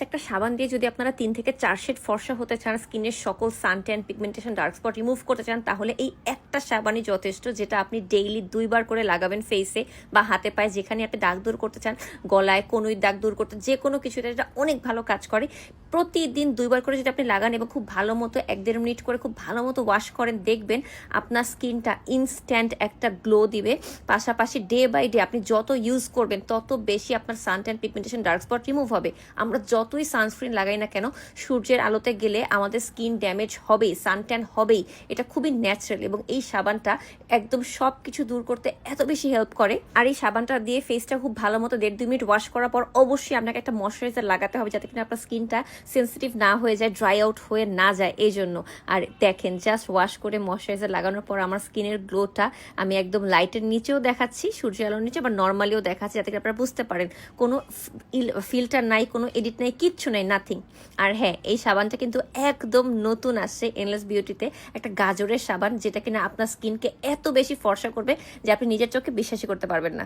একটা সাবান দিয়ে যদি আপনারা 3 থেকে 4 শেড ফর্সা হতে চান, স্কিনের সকল suntan, pigmentation, dark spot remove করতে চান, তাহলে এই একটা সাবানই যথেষ্ট, যেটা আপনি ডেইলি 2 বার করে লাগাবেন ফেসে বা হাতে পায়ে, যেখানে আপনি দাগ দূর করতে চান, গলায় কনুই দাগ দূর করতে, যে কোনো কিছুতে এটা অনেক ভালো কাজ করে। প্রতিদিন 2 বার করে যদি আপনি লাগান এবং খুব ভালো মতো 1-1.5 মিনিট করে খুব ভালো মতো ওয়াশ করেন, দেখবেন আপনার স্কিনটা ইনস্ট্যান্ট একটা গ্লো দিবে। পাশাপাশি ডে বাই ডে আপনি যত ইউজ করবেন তত বেশি আপনার suntan, pigmentation, dark spot remove হবে। আমরা যতই সানস্ক্রিন লাগাই না কেন, সূর্যের আলোতে গেলে আমাদের স্কিন ড্যামেজ হবেই, সানট্যান হবেই, এটা খুবই ন্যাচারাল। এবং এই সাবানটা একদম সব কিছু দূর করতে এত বেশি হেল্প করে। আর এই সাবানটা দিয়ে ফেসটা খুব ভালো মতো 1.5-2 মিনিট ওয়াশ করার পর অবশ্যই আপনাকে একটা ময়শ্চারাইজার লাগাতে হবে, যাতে কিনা আপনার স্কিনটা সেন্সিটিভ না হয়ে যায়, ড্রাই আউট হয়ে না যায় এই জন্য। আর দেখেন, জাস্ট ওয়াশ করে ময়শ্চারাইজার লাগানোর পর আমার স্কিনের গ্লোটা আমি একদম লাইটের নিচেও দেখাচ্ছি, সূর্যের আলোর নিচে, বা নর্মালিও দেখাচ্ছি, যাতে আপনারা বুঝতে পারেন কোনো ফিল্টার নাই, কোনো এডিট নাই, কিচ্ছু নাই, নাথিং। আর হ্যাঁ, এই সাবানটা কিন্তু একদম নতুন আসছে এনলেস বিউটিতে, একটা গাজরের সাবান, যেটা কিনা আপনার স্কিনকে এত বেশি ফর্সা করবে যে আপনি নিজের চোখে বিশ্বাসই করতে পারবেন না।